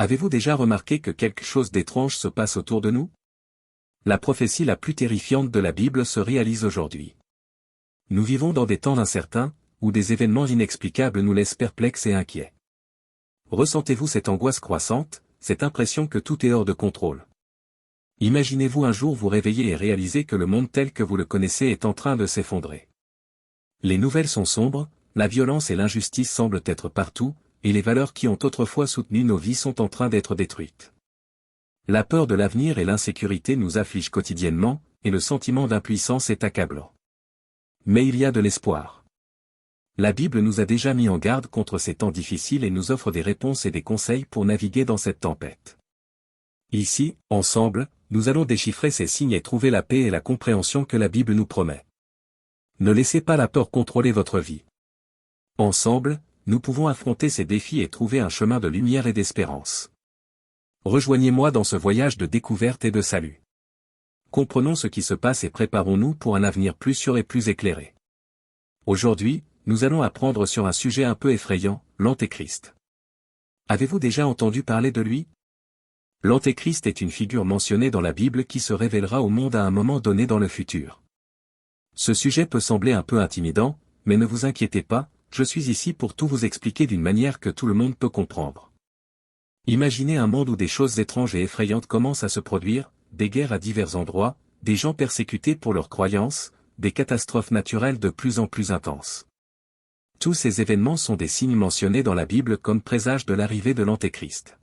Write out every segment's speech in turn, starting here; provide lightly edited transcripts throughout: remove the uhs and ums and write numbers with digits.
Avez-vous déjà remarqué que quelque chose d'étrange se passe autour de nous? La prophétie la plus terrifiante de la Bible se réalise aujourd'hui. Nous vivons dans des temps incertains, où des événements inexplicables nous laissent perplexes et inquiets. Ressentez-vous cette angoisse croissante, cette impression que tout est hors de contrôle? Imaginez-vous un jour vous réveiller et réaliser que le monde tel que vous le connaissez est en train de s'effondrer. Les nouvelles sont sombres, la violence et l'injustice semblent être partout, et les valeurs qui ont autrefois soutenu nos vies sont en train d'être détruites. La peur de l'avenir et l'insécurité nous affligent quotidiennement, et le sentiment d'impuissance est accablant. Mais il y a de l'espoir. La Bible nous a déjà mis en garde contre ces temps difficiles et nous offre des réponses et des conseils pour naviguer dans cette tempête. Ici, ensemble, nous allons déchiffrer ces signes et trouver la paix et la compréhension que la Bible nous promet. Ne laissez pas la peur contrôler votre vie. Ensemble, nous pouvons affronter ces défis et trouver un chemin de lumière et d'espérance. Rejoignez-moi dans ce voyage de découverte et de salut. Comprenons ce qui se passe et préparons-nous pour un avenir plus sûr et plus éclairé. Aujourd'hui, nous allons apprendre sur un sujet un peu effrayant, l'Antéchrist. Avez-vous déjà entendu parler de lui? L'Antéchrist est une figure mentionnée dans la Bible qui se révélera au monde à un moment donné dans le futur. Ce sujet peut sembler un peu intimidant, mais ne vous inquiétez pas, je suis ici pour tout vous expliquer d'une manière que tout le monde peut comprendre. Imaginez un monde où des choses étranges et effrayantes commencent à se produire, des guerres à divers endroits, des gens persécutés pour leurs croyances, des catastrophes naturelles de plus en plus intenses. Tous ces événements sont des signes mentionnés dans la Bible comme présages de l'arrivée de l'Antéchrist.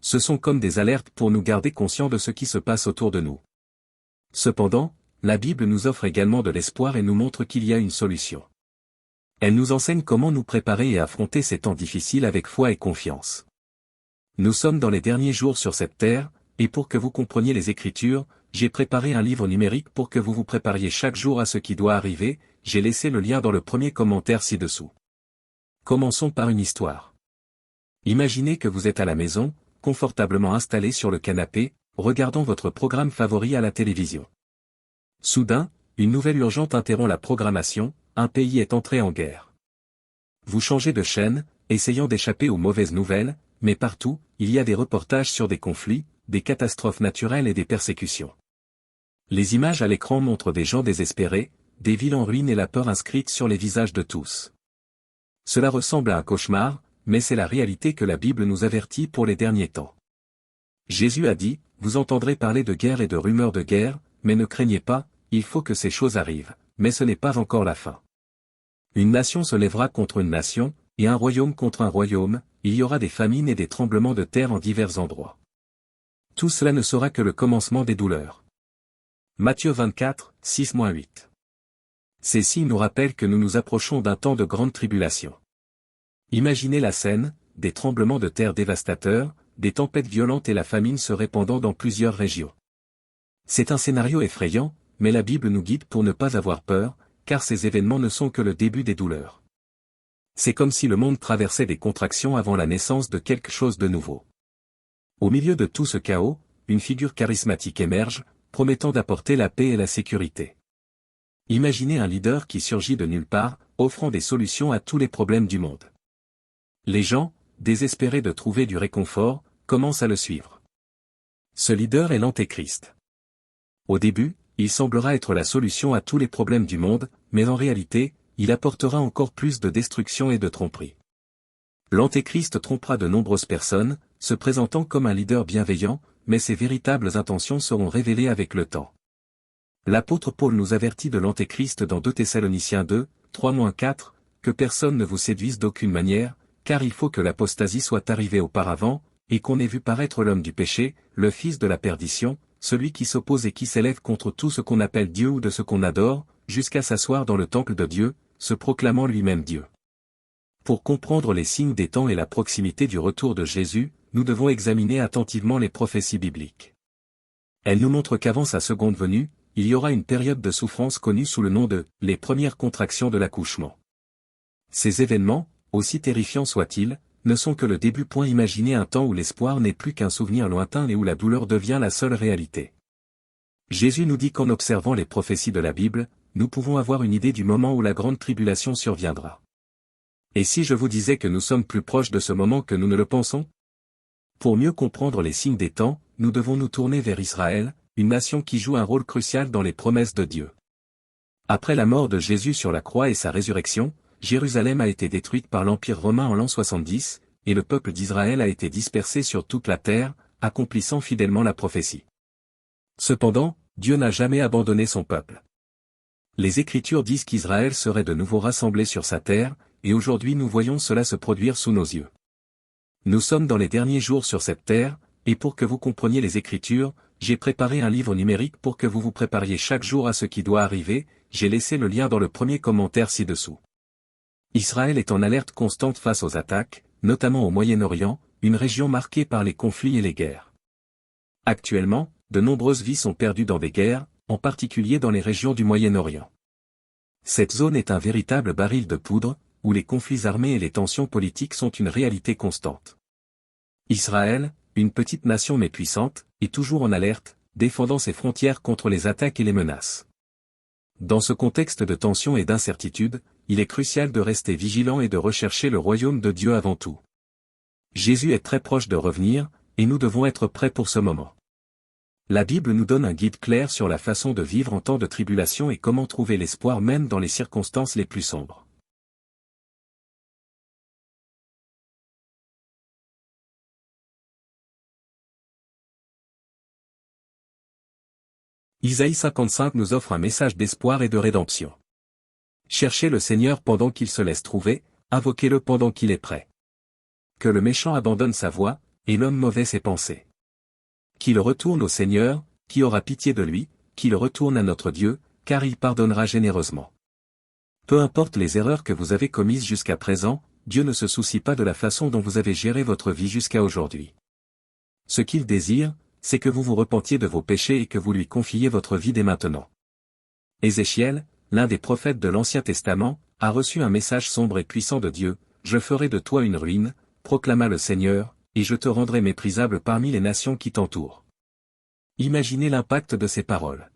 Ce sont comme des alertes pour nous garder conscients de ce qui se passe autour de nous. Cependant, la Bible nous offre également de l'espoir et nous montre qu'il y a une solution. Elle nous enseigne comment nous préparer et affronter ces temps difficiles avec foi et confiance. Nous sommes dans les derniers jours sur cette terre, et pour que vous compreniez les Écritures, j'ai préparé un livre numérique pour que vous vous prépariez chaque jour à ce qui doit arriver, j'ai laissé le lien dans le premier commentaire ci-dessous. Commençons par une histoire. Imaginez que vous êtes à la maison, confortablement installé sur le canapé, regardant votre programme favori à la télévision. Soudain, une nouvelle urgente interrompt la programmation, un pays est entré en guerre. Vous changez de chaîne, essayant d'échapper aux mauvaises nouvelles, mais partout, il y a des reportages sur des conflits, des catastrophes naturelles et des persécutions. Les images à l'écran montrent des gens désespérés, des villes en ruine et la peur inscrite sur les visages de tous. Cela ressemble à un cauchemar, mais c'est la réalité que la Bible nous avertit pour les derniers temps. Jésus a dit, « Vous entendrez parler de guerre et de rumeurs de guerre, mais ne craignez pas, il faut que ces choses arrivent, mais ce n'est pas encore la fin. Une nation se lèvera contre une nation, et un royaume contre un royaume, il y aura des famines et des tremblements de terre en divers endroits. Tout cela ne sera que le commencement des douleurs. » Matthieu 24, 6-8. Ces signes nous rappellent que nous nous approchons d'un temps de grande tribulation. Imaginez la scène, des tremblements de terre dévastateurs, des tempêtes violentes et la famine se répandant dans plusieurs régions. C'est un scénario effrayant, mais la Bible nous guide pour ne pas avoir peur, car ces événements ne sont que le début des douleurs. C'est comme si le monde traversait des contractions avant la naissance de quelque chose de nouveau. Au milieu de tout ce chaos, une figure charismatique émerge, promettant d'apporter la paix et la sécurité. Imaginez un leader qui surgit de nulle part, offrant des solutions à tous les problèmes du monde. Les gens, désespérés de trouver du réconfort, commencent à le suivre. Ce leader est l'Antéchrist. Au début, il semblera être la solution à tous les problèmes du monde, mais en réalité, il apportera encore plus de destruction et de tromperie. L'Antéchrist trompera de nombreuses personnes, se présentant comme un leader bienveillant, mais ses véritables intentions seront révélées avec le temps. L'apôtre Paul nous avertit de l'Antéchrist dans 2 Thessaloniciens 2, 3-4, que personne ne vous séduise d'aucune manière, car il faut que l'apostasie soit arrivée auparavant, et qu'on ait vu paraître l'homme du péché, le fils de la perdition, celui qui s'oppose et qui s'élève contre tout ce qu'on appelle Dieu ou de ce qu'on adore, jusqu'à s'asseoir dans le temple de Dieu, se proclamant lui-même Dieu. Pour comprendre les signes des temps et la proximité du retour de Jésus, nous devons examiner attentivement les prophéties bibliques. Elles nous montrent qu'avant sa seconde venue, il y aura une période de souffrance connue sous le nom de « les premières contractions de l'accouchement ». Ces événements, aussi terrifiants soient-ils, ne sont que le début. Imaginez un temps où l'espoir n'est plus qu'un souvenir lointain et où la douleur devient la seule réalité. Jésus nous dit qu'en observant les prophéties de la Bible, nous pouvons avoir une idée du moment où la grande tribulation surviendra. Et si je vous disais que nous sommes plus proches de ce moment que nous ne le pensons? Pour mieux comprendre les signes des temps, nous devons nous tourner vers Israël, une nation qui joue un rôle crucial dans les promesses de Dieu. Après la mort de Jésus sur la croix et sa résurrection, Jérusalem a été détruite par l'Empire romain en l'an 70, et le peuple d'Israël a été dispersé sur toute la terre, accomplissant fidèlement la prophétie. Cependant, Dieu n'a jamais abandonné son peuple. Les Écritures disent qu'Israël serait de nouveau rassemblé sur sa terre, et aujourd'hui nous voyons cela se produire sous nos yeux. Nous sommes dans les derniers jours sur cette terre, et pour que vous compreniez les Écritures, j'ai préparé un livre numérique pour que vous vous prépariez chaque jour à ce qui doit arriver, j'ai laissé le lien dans le premier commentaire ci-dessous. Israël est en alerte constante face aux attaques, notamment au Moyen-Orient, une région marquée par les conflits et les guerres. Actuellement, de nombreuses vies sont perdues dans des guerres, en particulier dans les régions du Moyen-Orient. Cette zone est un véritable baril de poudre, où les conflits armés et les tensions politiques sont une réalité constante. Israël, une petite nation mais puissante, est toujours en alerte, défendant ses frontières contre les attaques et les menaces. Dans ce contexte de tension et d'incertitude, il est crucial de rester vigilant et de rechercher le royaume de Dieu avant tout. Jésus est très proche de revenir, et nous devons être prêts pour ce moment. La Bible nous donne un guide clair sur la façon de vivre en temps de tribulation et comment trouver l'espoir même dans les circonstances les plus sombres. Isaïe 55 nous offre un message d'espoir et de rédemption. Cherchez le Seigneur pendant qu'il se laisse trouver, invoquez-le pendant qu'il est prêt. Que le méchant abandonne sa voie, et l'homme mauvais ses pensées. Qu'il retourne au Seigneur, qui aura pitié de lui, qu'il retourne à notre Dieu, car il pardonnera généreusement. Peu importe les erreurs que vous avez commises jusqu'à présent, Dieu ne se soucie pas de la façon dont vous avez géré votre vie jusqu'à aujourd'hui. Ce qu'il désire, c'est que vous vous repentiez de vos péchés et que vous lui confiez votre vie dès maintenant. Ézéchiel, l'un des prophètes de l'Ancien Testament, a reçu un message sombre et puissant de Dieu, « Je ferai de toi une ruine, proclama le Seigneur, et je te rendrai méprisable parmi les nations qui t'entourent. » Imaginez l'impact de ces paroles.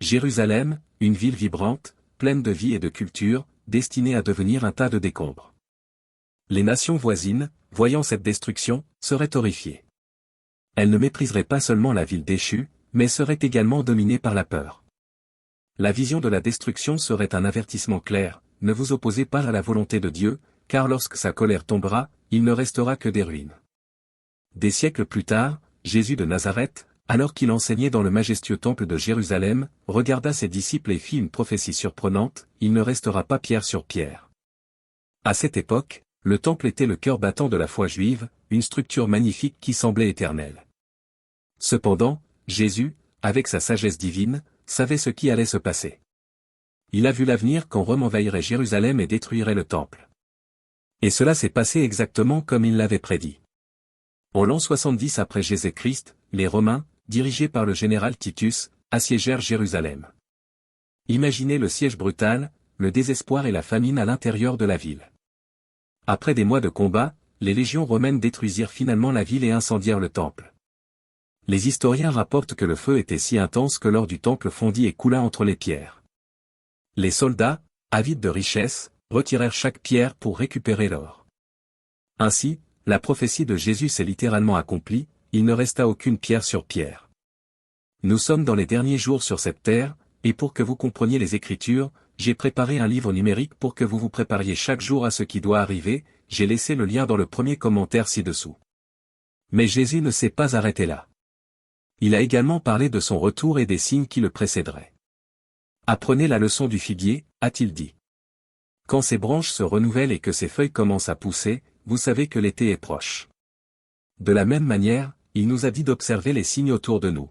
Jérusalem, une ville vibrante, pleine de vie et de culture, destinée à devenir un tas de décombres. Les nations voisines, voyant cette destruction, seraient horrifiées. Elles ne mépriseraient pas seulement la ville déchue, mais seraient également dominées par la peur. La vision de la destruction serait un avertissement clair, ne vous opposez pas à la volonté de Dieu, car lorsque sa colère tombera, il ne restera que des ruines. Des siècles plus tard, Jésus de Nazareth, alors qu'il enseignait dans le majestueux temple de Jérusalem, regarda ses disciples et fit une prophétie surprenante, il ne restera pas pierre sur pierre. À cette époque, le temple était le cœur battant de la foi juive, une structure magnifique qui semblait éternelle. Cependant, Jésus, avec sa sagesse divine, savait ce qui allait se passer. Il a vu l'avenir quand Rome envahirait Jérusalem et détruirait le temple. Et cela s'est passé exactement comme il l'avait prédit. En l'an 70 après Jésus-Christ, les Romains, dirigés par le général Titus, assiégèrent Jérusalem. Imaginez le siège brutal, le désespoir et la famine à l'intérieur de la ville. Après des mois de combat, les légions romaines détruisirent finalement la ville et incendièrent le temple. Les historiens rapportent que le feu était si intense que l'or du temple fondit et coula entre les pierres. Les soldats, avides de richesses, retirèrent chaque pierre pour récupérer l'or. Ainsi, la prophétie de Jésus s'est littéralement accomplie, il ne resta aucune pierre sur pierre. Nous sommes dans les derniers jours sur cette terre, et pour que vous compreniez les Écritures, j'ai préparé un livre numérique pour que vous vous prépariez chaque jour à ce qui doit arriver, j'ai laissé le lien dans le premier commentaire ci-dessous. Mais Jésus ne s'est pas arrêté là. Il a également parlé de son retour et des signes qui le précéderaient. Apprenez la leçon du figuier, a-t-il dit. Quand ses branches se renouvellent et que ses feuilles commencent à pousser, vous savez que l'été est proche. De la même manière, il nous a dit d'observer les signes autour de nous.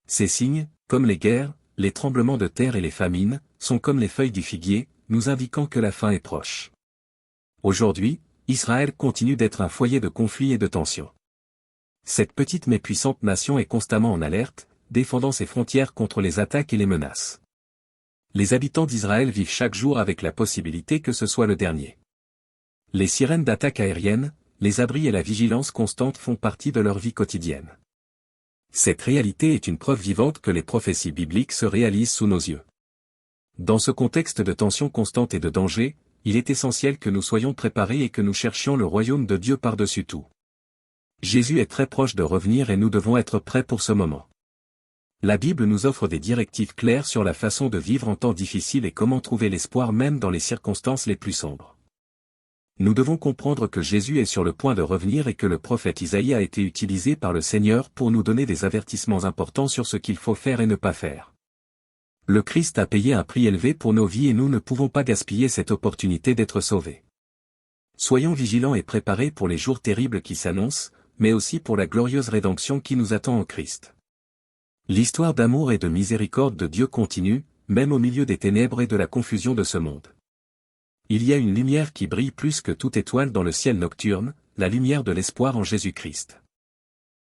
Ces signes, comme les guerres, les tremblements de terre et les famines, sont comme les feuilles du figuier, nous indiquant que la fin est proche. Aujourd'hui, Israël continue d'être un foyer de conflits et de tensions. Cette petite mais puissante nation est constamment en alerte, défendant ses frontières contre les attaques et les menaces. Les habitants d'Israël vivent chaque jour avec la possibilité que ce soit le dernier. Les sirènes d'attaque aériennes, les abris et la vigilance constante font partie de leur vie quotidienne. Cette réalité est une preuve vivante que les prophéties bibliques se réalisent sous nos yeux. Dans ce contexte de tension constante et de danger, il est essentiel que nous soyons préparés et que nous cherchions le royaume de Dieu par-dessus tout. Jésus est très proche de revenir et nous devons être prêts pour ce moment. La Bible nous offre des directives claires sur la façon de vivre en temps difficile et comment trouver l'espoir même dans les circonstances les plus sombres. Nous devons comprendre que Jésus est sur le point de revenir et que le prophète Isaïe a été utilisé par le Seigneur pour nous donner des avertissements importants sur ce qu'il faut faire et ne pas faire. Le Christ a payé un prix élevé pour nos vies et nous ne pouvons pas gaspiller cette opportunité d'être sauvés. Soyons vigilants et préparés pour les jours terribles qui s'annoncent, mais aussi pour la glorieuse rédemption qui nous attend en Christ. L'histoire d'amour et de miséricorde de Dieu continue, même au milieu des ténèbres et de la confusion de ce monde. Il y a une lumière qui brille plus que toute étoile dans le ciel nocturne, la lumière de l'espoir en Jésus-Christ.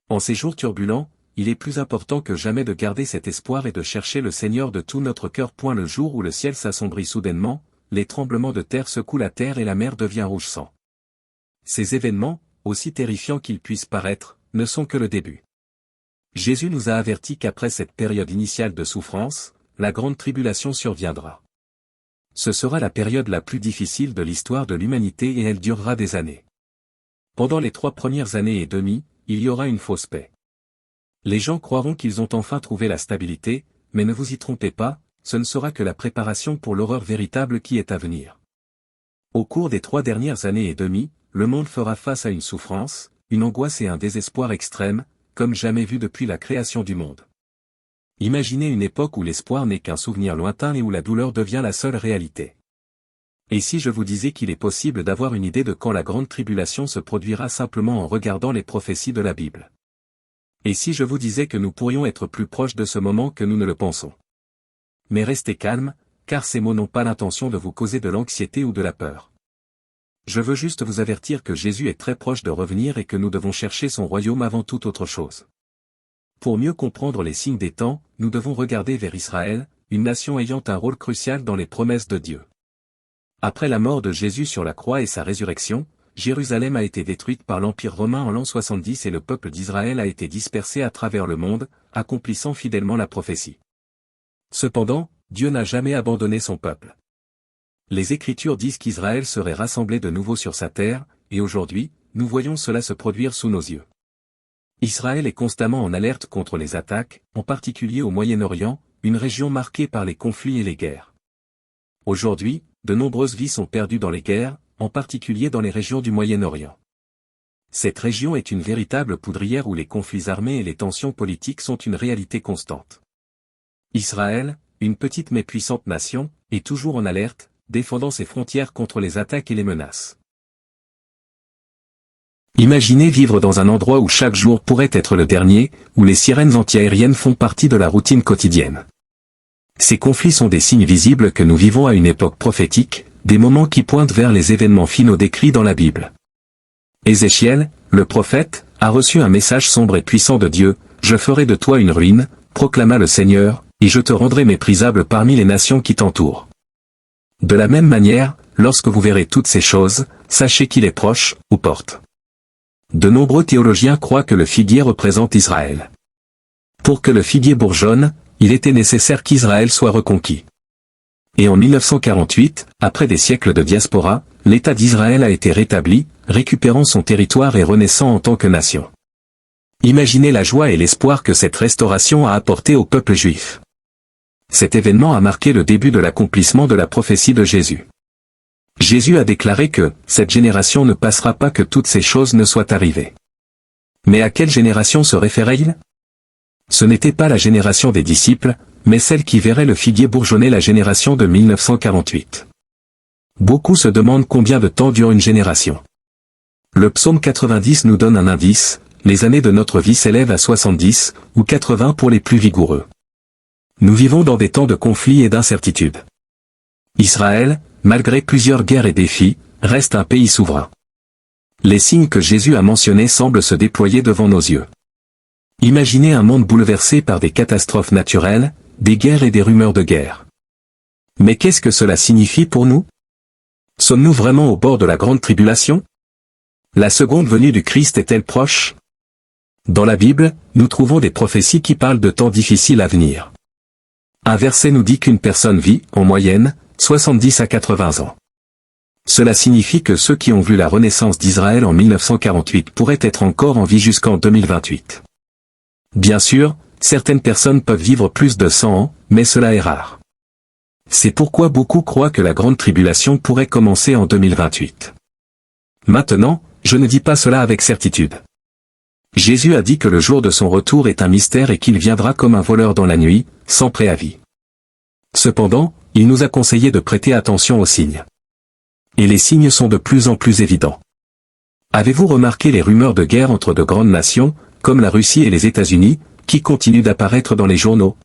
En ces jours turbulents, il est plus important que jamais de garder cet espoir et de chercher le Seigneur de tout notre cœur. Le jour où le ciel s'assombrit soudainement, les tremblements de terre secouent la terre et la mer devient rouge sang. Ces événements, aussi terrifiants qu'ils puissent paraître, ne sont que le début. Jésus nous a avertis qu'après cette période initiale de souffrance, la grande tribulation surviendra. Ce sera la période la plus difficile de l'histoire de l'humanité et elle durera des années. Pendant les 3 premières années et demie, il y aura une fausse paix. Les gens croiront qu'ils ont enfin trouvé la stabilité, mais ne vous y trompez pas, ce ne sera que la préparation pour l'horreur véritable qui est à venir. Au cours des 3 dernières années et demie, le monde fera face à une souffrance, une angoisse et un désespoir extrême, comme jamais vu depuis la création du monde. Imaginez une époque où l'espoir n'est qu'un souvenir lointain et où la douleur devient la seule réalité. Et si je vous disais qu'il est possible d'avoir une idée de quand la grande tribulation se produira simplement en regardant les prophéties de la Bible? Et si je vous disais que nous pourrions être plus proches de ce moment que nous ne le pensons? Mais restez calme, car ces mots n'ont pas l'intention de vous causer de l'anxiété ou de la peur. Je veux juste vous avertir que Jésus est très proche de revenir et que nous devons chercher son royaume avant toute autre chose. Pour mieux comprendre les signes des temps, nous devons regarder vers Israël, une nation ayant un rôle crucial dans les promesses de Dieu. Après la mort de Jésus sur la croix et sa résurrection, Jérusalem a été détruite par l'Empire romain en l'an 70 et le peuple d'Israël a été dispersé à travers le monde, accomplissant fidèlement la prophétie. Cependant, Dieu n'a jamais abandonné son peuple. Les Écritures disent qu'Israël serait rassemblé de nouveau sur sa terre, et aujourd'hui, nous voyons cela se produire sous nos yeux. Israël est constamment en alerte contre les attaques, en particulier au Moyen-Orient, une région marquée par les conflits et les guerres. Aujourd'hui, de nombreuses vies sont perdues dans les guerres, en particulier dans les régions du Moyen-Orient. Cette région est une véritable poudrière où les conflits armés et les tensions politiques sont une réalité constante. Israël, une petite mais puissante nation, est toujours en alerte, défendant ses frontières contre les attaques et les menaces. Imaginez vivre dans un endroit où chaque jour pourrait être le dernier, où les sirènes antiaériennes font partie de la routine quotidienne. Ces conflits sont des signes visibles que nous vivons à une époque prophétique, des moments qui pointent vers les événements finaux décrits dans la Bible. Ézéchiel, le prophète, a reçu un message sombre et puissant de Dieu, « Je ferai de toi une ruine, proclama le Seigneur, et je te rendrai méprisable parmi les nations qui t'entourent. » De la même manière, lorsque vous verrez toutes ces choses, sachez qu'il est proche, aux portes. De nombreux théologiens croient que le figuier représente Israël. Pour que le figuier bourgeonne, il était nécessaire qu'Israël soit reconquis. Et en 1948, après des siècles de diaspora, l'État d'Israël a été rétabli, récupérant son territoire et renaissant en tant que nation. Imaginez la joie et l'espoir que cette restauration a apporté au peuple juif. Cet événement a marqué le début de l'accomplissement de la prophétie de Jésus. Jésus a déclaré que « cette génération ne passera pas que toutes ces choses ne soient arrivées ». Mais à quelle génération se référait-il? Ce n'était pas la génération des disciples, mais celle qui verrait le figuier bourgeonner, la génération de 1948. Beaucoup se demandent combien de temps dure une génération. Le psaume 90 nous donne un indice, les années de notre vie s'élèvent à 70, ou 80 pour les plus vigoureux. Nous vivons dans des temps de conflits et d'incertitudes. Israël, malgré plusieurs guerres et défis, reste un pays souverain. Les signes que Jésus a mentionnés semblent se déployer devant nos yeux. Imaginez un monde bouleversé par des catastrophes naturelles, des guerres et des rumeurs de guerre. Mais qu'est-ce que cela signifie pour nous? Sommes-nous vraiment au bord de la grande tribulation? La seconde venue du Christ est-elle proche? Dans la Bible, nous trouvons des prophéties qui parlent de temps difficiles à venir. Un verset nous dit qu'une personne vit, en moyenne, 70 à 80 ans. Cela signifie que ceux qui ont vu la renaissance d'Israël en 1948 pourraient être encore en vie jusqu'en 2028. Bien sûr, certaines personnes peuvent vivre plus de 100 ans, mais cela est rare. C'est pourquoi beaucoup croient que la grande tribulation pourrait commencer en 2028. Maintenant, je ne dis pas cela avec certitude. Jésus a dit que le jour de son retour est un mystère et qu'il viendra comme un voleur dans la nuit, sans préavis. Cependant, il nous a conseillé de prêter attention aux signes. Et les signes sont de plus en plus évidents. Avez-vous remarqué les rumeurs de guerre entre de grandes nations, comme la Russie et les États-Unis, qui continuent d'apparaître dans les journaux?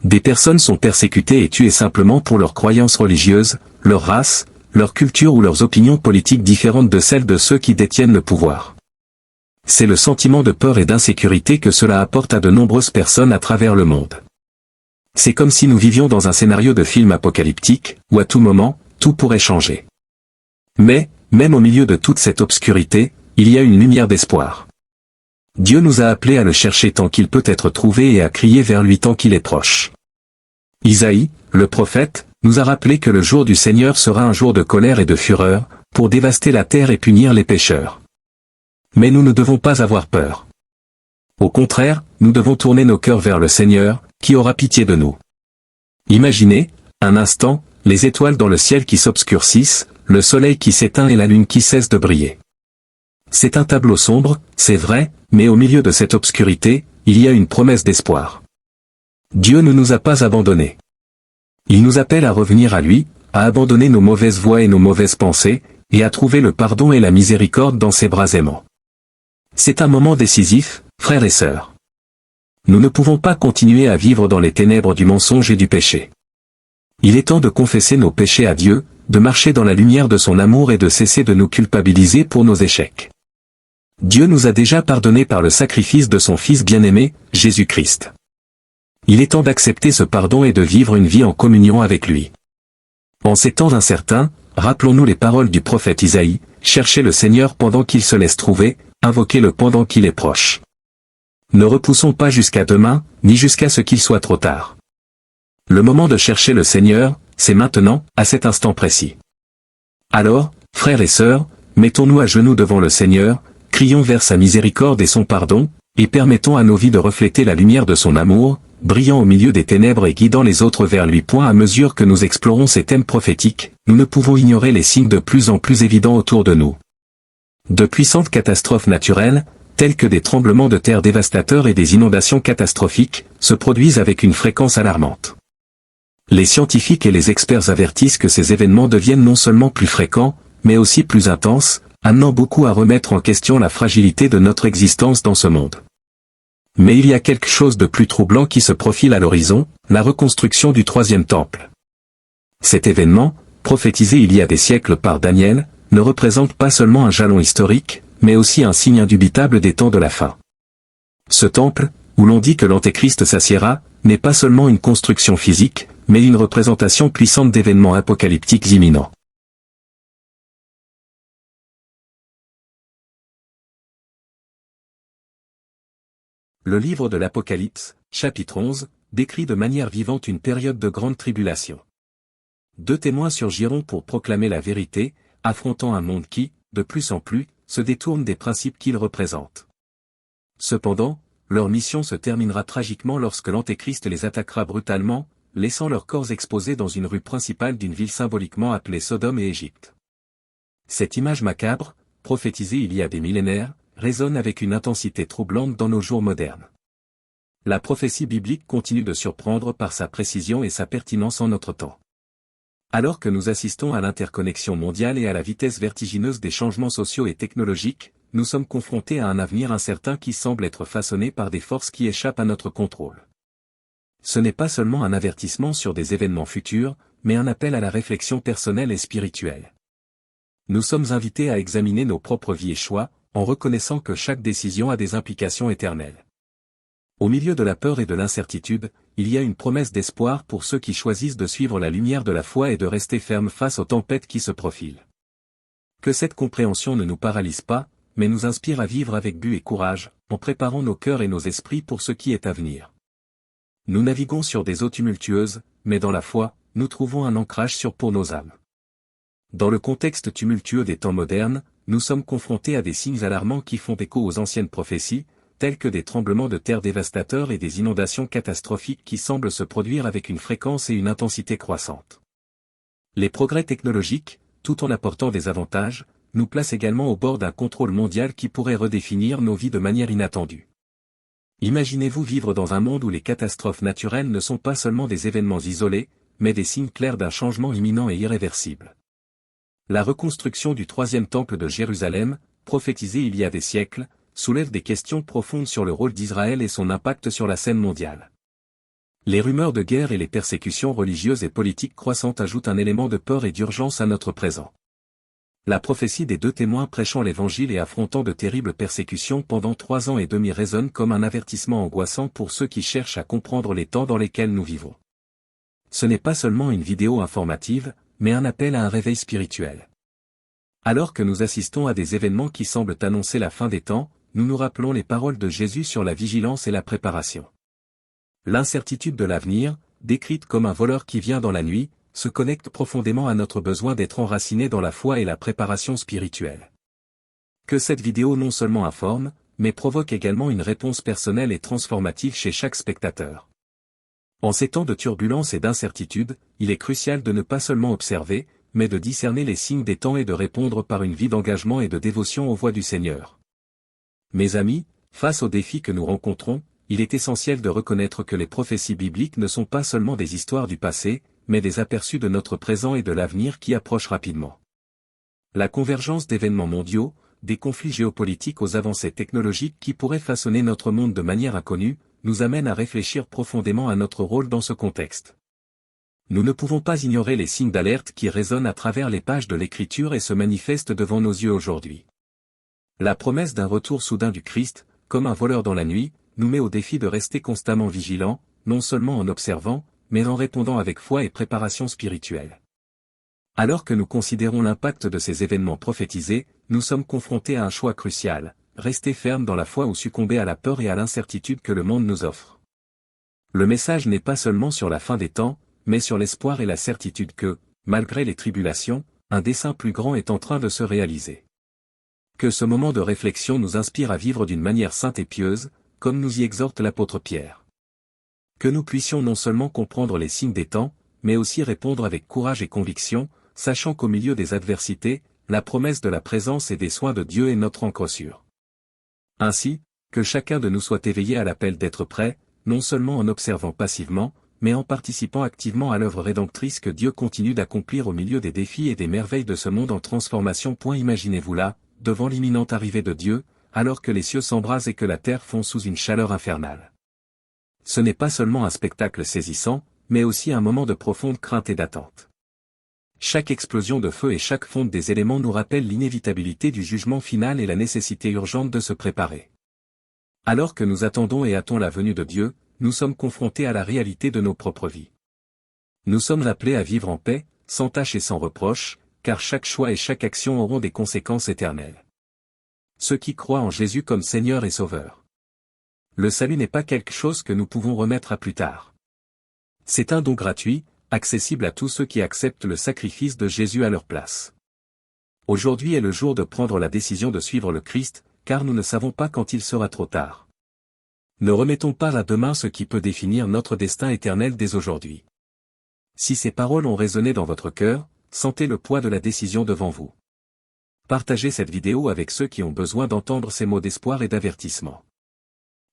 Des personnes sont persécutées et tuées simplement pour leurs croyances religieuses, leur race, leur culture ou leurs opinions politiques différentes de celles de ceux qui détiennent le pouvoir. C'est le sentiment de peur et d'insécurité que cela apporte à de nombreuses personnes à travers le monde. C'est comme si nous vivions dans un scénario de film apocalyptique, où à tout moment, tout pourrait changer. Mais, même au milieu de toute cette obscurité, il y a une lumière d'espoir. Dieu nous a appelés à le chercher tant qu'il peut être trouvé et à crier vers lui tant qu'il est proche. Isaïe, le prophète, nous a rappelé que le jour du Seigneur sera un jour de colère et de fureur, pour dévaster la terre et punir les pécheurs. Mais nous ne devons pas avoir peur. Au contraire, nous devons tourner nos cœurs vers le Seigneur, qui aura pitié de nous. Imaginez, un instant, les étoiles dans le ciel qui s'obscurcissent, le soleil qui s'éteint et la lune qui cesse de briller. C'est un tableau sombre, c'est vrai, mais au milieu de cette obscurité, il y a une promesse d'espoir. Dieu ne nous a pas abandonnés. Il nous appelle à revenir à lui, à abandonner nos mauvaises voies et nos mauvaises pensées, et à trouver le pardon et la miséricorde dans ses bras aimants. C'est un moment décisif, frères et sœurs. Nous ne pouvons pas continuer à vivre dans les ténèbres du mensonge et du péché. Il est temps de confesser nos péchés à Dieu, de marcher dans la lumière de son amour et de cesser de nous culpabiliser pour nos échecs. Dieu nous a déjà pardonnés par le sacrifice de son Fils bien-aimé, Jésus-Christ. Il est temps d'accepter ce pardon et de vivre une vie en communion avec lui. En ces temps incertains, rappelons-nous les paroles du prophète Isaïe, cherchez le Seigneur pendant qu'il se laisse trouver, invoquez-le pendant qu'il est proche. Ne repoussons pas jusqu'à demain, ni jusqu'à ce qu'il soit trop tard. Le moment de chercher le Seigneur, c'est maintenant, à cet instant précis. Alors, frères et sœurs, mettons-nous à genoux devant le Seigneur, crions vers sa miséricorde et son pardon, et permettons à nos vies de refléter la lumière de son amour, brillant au milieu des ténèbres et guidant les autres vers lui. À mesure que nous explorons ces thèmes prophétiques, nous ne pouvons ignorer les signes de plus en plus évidents autour de nous. De puissantes catastrophes naturelles, telles que des tremblements de terre dévastateurs et des inondations catastrophiques, se produisent avec une fréquence alarmante. Les scientifiques et les experts avertissent que ces événements deviennent non seulement plus fréquents, mais aussi plus intenses, amenant beaucoup à remettre en question la fragilité de notre existence dans ce monde. Mais il y a quelque chose de plus troublant qui se profile à l'horizon, la reconstruction du troisième temple. Cet événement, prophétisé il y a des siècles par Daniel, ne représente pas seulement un jalon historique, mais aussi un signe indubitable des temps de la fin. Ce temple, où l'on dit que l'Antéchrist s'assiera, n'est pas seulement une construction physique, mais une représentation puissante d'événements apocalyptiques imminents. Le livre de l'Apocalypse, chapitre 11, décrit de manière vivante une période de grande tribulation. Deux témoins surgiront pour proclamer la vérité, affrontant un monde qui, de plus en plus, se détourne des principes qu'ils représentent. Cependant, leur mission se terminera tragiquement lorsque l'Antéchrist les attaquera brutalement, laissant leurs corps exposés dans une rue principale d'une ville symboliquement appelée Sodome et Égypte. Cette image macabre, prophétisée il y a des millénaires, résonne avec une intensité troublante dans nos jours modernes. La prophétie biblique continue de surprendre par sa précision et sa pertinence en notre temps. Alors que nous assistons à l'interconnexion mondiale et à la vitesse vertigineuse des changements sociaux et technologiques, nous sommes confrontés à un avenir incertain qui semble être façonné par des forces qui échappent à notre contrôle. Ce n'est pas seulement un avertissement sur des événements futurs, mais un appel à la réflexion personnelle et spirituelle. Nous sommes invités à examiner nos propres vies et choix, en reconnaissant que chaque décision a des implications éternelles. Au milieu de la peur et de l'incertitude, il y a une promesse d'espoir pour ceux qui choisissent de suivre la lumière de la foi et de rester fermes face aux tempêtes qui se profilent. Que cette compréhension ne nous paralyse pas, mais nous inspire à vivre avec but et courage, en préparant nos cœurs et nos esprits pour ce qui est à venir. Nous naviguons sur des eaux tumultueuses, mais dans la foi, nous trouvons un ancrage sûr pour nos âmes. Dans le contexte tumultueux des temps modernes, nous sommes confrontés à des signes alarmants qui font écho aux anciennes prophéties, tels que des tremblements de terre dévastateurs et des inondations catastrophiques qui semblent se produire avec une fréquence et une intensité croissantes. Les progrès technologiques, tout en apportant des avantages, nous placent également au bord d'un contrôle mondial qui pourrait redéfinir nos vies de manière inattendue. Imaginez-vous vivre dans un monde où les catastrophes naturelles ne sont pas seulement des événements isolés, mais des signes clairs d'un changement imminent et irréversible. La reconstruction du troisième temple de Jérusalem, prophétisée il y a des siècles, soulève des questions profondes sur le rôle d'Israël et son impact sur la scène mondiale. Les rumeurs de guerre et les persécutions religieuses et politiques croissantes ajoutent un élément de peur et d'urgence à notre présent. La prophétie des deux témoins prêchant l'évangile et affrontant de terribles persécutions pendant 3 ans et demi résonne comme un avertissement angoissant pour ceux qui cherchent à comprendre les temps dans lesquels nous vivons. Ce n'est pas seulement une vidéo informative, mais un appel à un réveil spirituel. Alors que nous assistons à des événements qui semblent annoncer la fin des temps, nous nous rappelons les paroles de Jésus sur la vigilance et la préparation. L'incertitude de l'avenir, décrite comme un voleur qui vient dans la nuit, se connecte profondément à notre besoin d'être enracinés dans la foi et la préparation spirituelle. Que cette vidéo non seulement informe, mais provoque également une réponse personnelle et transformative chez chaque spectateur. En ces temps de turbulence et d'incertitude, il est crucial de ne pas seulement observer, mais de discerner les signes des temps et de répondre par une vie d'engagement et de dévotion aux voies du Seigneur. Mes amis, face aux défis que nous rencontrons, il est essentiel de reconnaître que les prophéties bibliques ne sont pas seulement des histoires du passé, mais des aperçus de notre présent et de l'avenir qui approchent rapidement. La convergence d'événements mondiaux, des conflits géopolitiques aux avancées technologiques qui pourraient façonner notre monde de manière inconnue, nous amène à réfléchir profondément à notre rôle dans ce contexte. Nous ne pouvons pas ignorer les signes d'alerte qui résonnent à travers les pages de l'Écriture et se manifestent devant nos yeux aujourd'hui. La promesse d'un retour soudain du Christ, comme un voleur dans la nuit, nous met au défi de rester constamment vigilants, non seulement en observant, mais en répondant avec foi et préparation spirituelle. Alors que nous considérons l'impact de ces événements prophétisés, nous sommes confrontés à un choix crucial, rester ferme dans la foi ou succomber à la peur et à l'incertitude que le monde nous offre. Le message n'est pas seulement sur la fin des temps, mais sur l'espoir et la certitude que, malgré les tribulations, un dessein plus grand est en train de se réaliser. Que ce moment de réflexion nous inspire à vivre d'une manière sainte et pieuse, comme nous y exhorte l'apôtre Pierre. Que nous puissions non seulement comprendre les signes des temps, mais aussi répondre avec courage et conviction, sachant qu'au milieu des adversités, la promesse de la présence et des soins de Dieu est notre ancre sûre. Ainsi, que chacun de nous soit éveillé à l'appel d'être prêt, non seulement en observant passivement, mais en participant activement à l'œuvre rédemptrice que Dieu continue d'accomplir au milieu des défis et des merveilles de ce monde en transformation. Imaginez-vous là, devant l'imminente arrivée de Dieu, alors que les cieux s'embrasent et que la terre fond sous une chaleur infernale. Ce n'est pas seulement un spectacle saisissant, mais aussi un moment de profonde crainte et d'attente. Chaque explosion de feu et chaque fonte des éléments nous rappellent l'inévitabilité du jugement final et la nécessité urgente de se préparer. Alors que nous attendons et hâtons la venue de Dieu, nous sommes confrontés à la réalité de nos propres vies. Nous sommes appelés à vivre en paix, sans tâche et sans reproche, car chaque choix et chaque action auront des conséquences éternelles. Ceux qui croient en Jésus comme Seigneur et Sauveur. Le salut n'est pas quelque chose que nous pouvons remettre à plus tard. C'est un don gratuit, accessible à tous ceux qui acceptent le sacrifice de Jésus à leur place. Aujourd'hui est le jour de prendre la décision de suivre le Christ, car nous ne savons pas quand il sera trop tard. Ne remettons pas à demain ce qui peut définir notre destin éternel dès aujourd'hui. Si ces paroles ont résonné dans votre cœur, sentez le poids de la décision devant vous. Partagez cette vidéo avec ceux qui ont besoin d'entendre ces mots d'espoir et d'avertissement.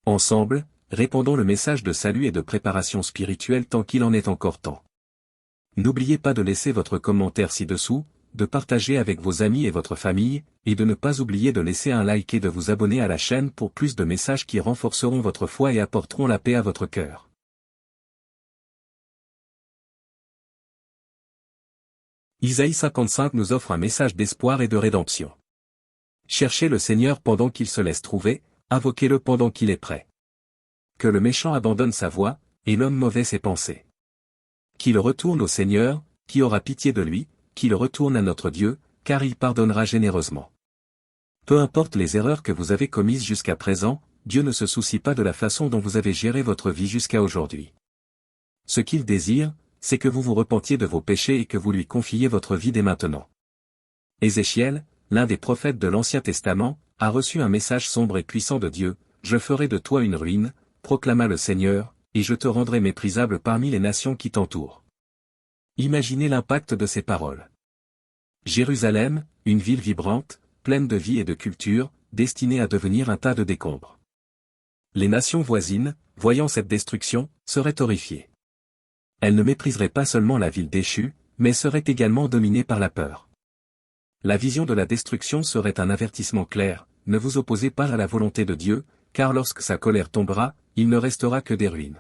Ensemble, répandons le message de salut et de préparation spirituelle tant qu'il en est encore temps. N'oubliez pas de laisser votre commentaire ci-dessous, de partager avec vos amis et votre famille, et de ne pas oublier de laisser un like et de vous abonner à la chaîne pour plus de messages qui renforceront votre foi et apporteront la paix à votre cœur. Isaïe 55 nous offre un message d'espoir et de rédemption. Cherchez le Seigneur pendant qu'il se laisse trouver, invoquez-le pendant qu'il est prêt. Que le méchant abandonne sa voie, et l'homme mauvais ses pensées. Qu'il retourne au Seigneur, qui aura pitié de lui, qu'il retourne à notre Dieu, car il pardonnera généreusement. Peu importe les erreurs que vous avez commises jusqu'à présent, Dieu ne se soucie pas de la façon dont vous avez géré votre vie jusqu'à aujourd'hui. Ce qu'il désire, c'est que vous vous repentiez de vos péchés et que vous lui confiez votre vie dès maintenant. Ézéchiel, l'un des prophètes de l'Ancien Testament, a reçu un message sombre et puissant de Dieu, « Je ferai de toi une ruine, proclama le Seigneur, et je te rendrai méprisable parmi les nations qui t'entourent. » Imaginez l'impact de ces paroles. Jérusalem, une ville vibrante, pleine de vie et de culture, destinée à devenir un tas de décombres. Les nations voisines, voyant cette destruction, seraient horrifiées. Elles ne mépriseraient pas seulement la ville déchue, mais seraient également dominées par la peur. La vision de la destruction serait un avertissement clair, ne vous opposez pas à la volonté de Dieu, car lorsque sa colère tombera, il ne restera que des ruines.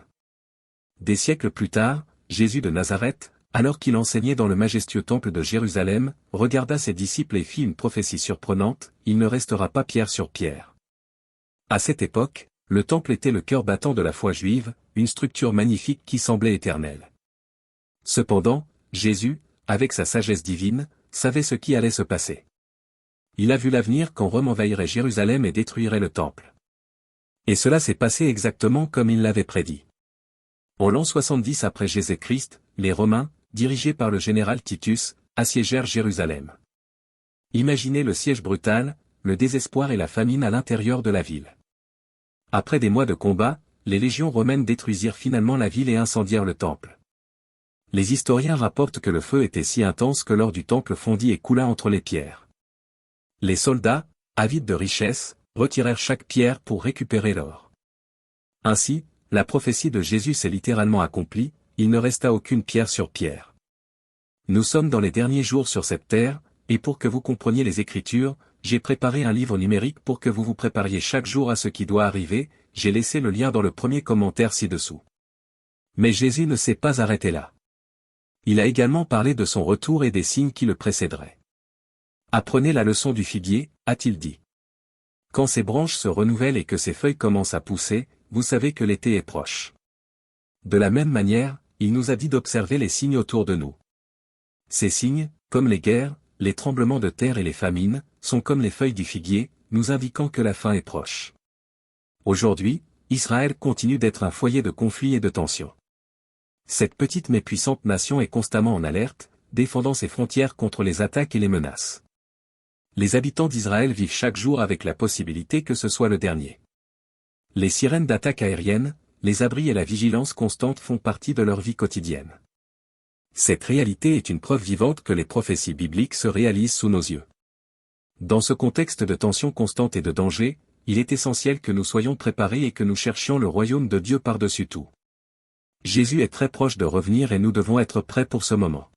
Des siècles plus tard, Jésus de Nazareth, alors qu'il enseignait dans le majestueux temple de Jérusalem, regarda ses disciples et fit une prophétie surprenante, il ne restera pas pierre sur pierre. À cette époque, le temple était le cœur battant de la foi juive, une structure magnifique qui semblait éternelle. Cependant, Jésus, avec sa sagesse divine, savait ce qui allait se passer. Il a vu l'avenir quand Rome envahirait Jérusalem et détruirait le temple. Et cela s'est passé exactement comme il l'avait prédit. En l'an 70 après Jésus-Christ, les Romains, dirigés par le général Titus, assiégèrent Jérusalem. Imaginez le siège brutal, le désespoir et la famine à l'intérieur de la ville. Après des mois de combat, les légions romaines détruisirent finalement la ville et incendièrent le temple. Les historiens rapportent que le feu était si intense que l'or du temple fondit et coula entre les pierres. Les soldats, avides de richesses, retirèrent chaque pierre pour récupérer l'or. Ainsi, la prophétie de Jésus s'est littéralement accomplie, il ne resta aucune pierre sur pierre. Nous sommes dans les derniers jours sur cette terre, et pour que vous compreniez les Écritures, j'ai préparé un livre numérique pour que vous vous prépariez chaque jour à ce qui doit arriver, j'ai laissé le lien dans le premier commentaire ci-dessous. Mais Jésus ne s'est pas arrêté là. Il a également parlé de son retour et des signes qui le précéderaient. Apprenez la leçon du figuier, a-t-il dit. Quand ses branches se renouvellent et que ses feuilles commencent à pousser, vous savez que l'été est proche. De la même manière, il nous a dit d'observer les signes autour de nous. Ces signes, comme les guerres, les tremblements de terre et les famines, sont comme les feuilles du figuier, nous indiquant que la fin est proche. Aujourd'hui, Israël continue d'être un foyer de conflits et de tensions. Cette petite mais puissante nation est constamment en alerte, défendant ses frontières contre les attaques et les menaces. Les habitants d'Israël vivent chaque jour avec la possibilité que ce soit le dernier. Les sirènes d'attaque aériennes, les abris et la vigilance constante font partie de leur vie quotidienne. Cette réalité est une preuve vivante que les prophéties bibliques se réalisent sous nos yeux. Dans ce contexte de tension constante et de danger, il est essentiel que nous soyons préparés et que nous cherchions le royaume de Dieu par-dessus tout. Jésus est très proche de revenir et nous devons être prêts pour ce moment.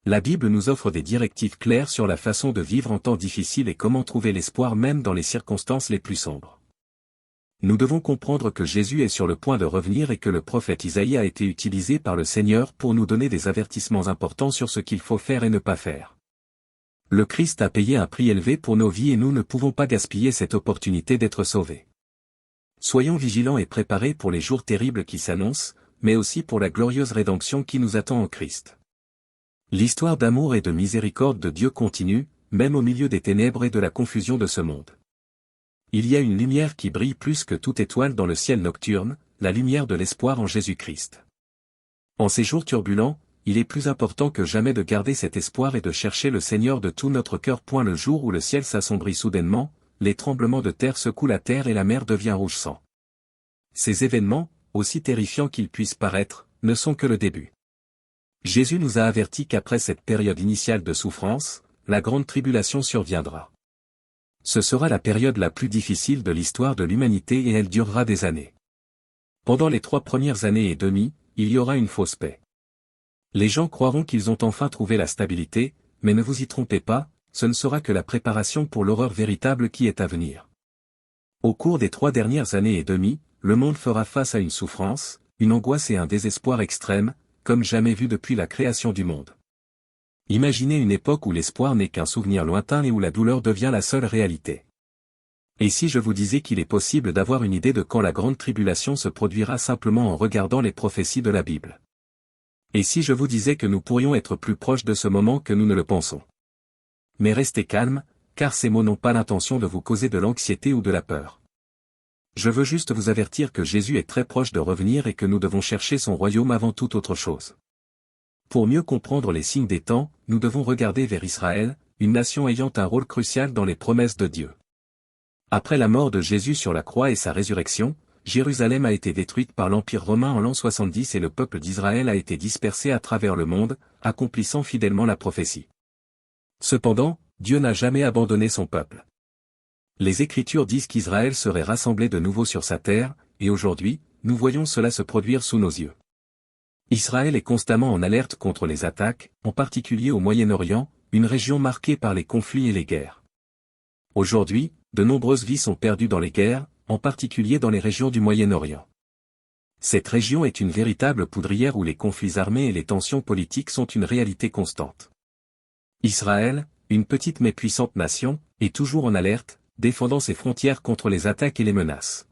La Bible nous offre des directives claires sur la façon de vivre en temps difficile et comment trouver l'espoir même dans les circonstances les plus sombres. Nous devons comprendre que Jésus est sur le point de revenir et que le prophète Isaïe a été utilisé par le Seigneur pour nous donner des avertissements importants sur ce qu'il faut faire et ne pas faire. Le Christ a payé un prix élevé pour nos vies et nous ne pouvons pas gaspiller cette opportunité d'être sauvés. Soyons vigilants et préparés pour les jours terribles qui s'annoncent, mais aussi pour la glorieuse rédemption qui nous attend en Christ. L'histoire d'amour et de miséricorde de Dieu continue, même au milieu des ténèbres et de la confusion de ce monde. Il y a une lumière qui brille plus que toute étoile dans le ciel nocturne, la lumière de l'espoir en Jésus-Christ. En ces jours turbulents, il est plus important que jamais de garder cet espoir et de chercher le Seigneur de tout notre cœur. Le jour où le ciel s'assombrit soudainement, les tremblements de terre secouent la terre et la mer devient rouge sang. Ces événements, aussi terrifiants qu'ils puissent paraître, ne sont que le début. Jésus nous a avertis qu'après cette période initiale de souffrance, la grande tribulation surviendra. Ce sera la période la plus difficile de l'histoire de l'humanité et elle durera des années. Pendant les 3 premières années et demie, il y aura une fausse paix. Les gens croiront qu'ils ont enfin trouvé la stabilité, mais ne vous y trompez pas, ce ne sera que la préparation pour l'horreur véritable qui est à venir. Au cours des 3 dernières années et demie, le monde fera face à une souffrance, une angoisse et un désespoir extrême, comme jamais vu depuis la création du monde. Imaginez une époque où l'espoir n'est qu'un souvenir lointain et où la douleur devient la seule réalité. Et si je vous disais qu'il est possible d'avoir une idée de quand la grande tribulation se produira simplement en regardant les prophéties de la Bible? Et si je vous disais que nous pourrions être plus proches de ce moment que nous ne le pensons? Mais restez calme, car ces mots n'ont pas l'intention de vous causer de l'anxiété ou de la peur. Je veux juste vous avertir que Jésus est très proche de revenir et que nous devons chercher son royaume avant toute autre chose. Pour mieux comprendre les signes des temps, nous devons regarder vers Israël, une nation ayant un rôle crucial dans les promesses de Dieu. Après la mort de Jésus sur la croix et sa résurrection, Jérusalem a été détruite par l'Empire romain en l'an 70 et le peuple d'Israël a été dispersé à travers le monde, accomplissant fidèlement la prophétie. Cependant, Dieu n'a jamais abandonné son peuple. Les Écritures disent qu'Israël serait rassemblé de nouveau sur sa terre, et aujourd'hui, nous voyons cela se produire sous nos yeux. Israël est constamment en alerte contre les attaques, en particulier au Moyen-Orient, une région marquée par les conflits et les guerres. Aujourd'hui, de nombreuses vies sont perdues dans les guerres, en particulier dans les régions du Moyen-Orient. Cette région est une véritable poudrière où les conflits armés et les tensions politiques sont une réalité constante. Israël, une petite mais puissante nation, est toujours en alerte, défendant ses frontières contre les attaques et les menaces.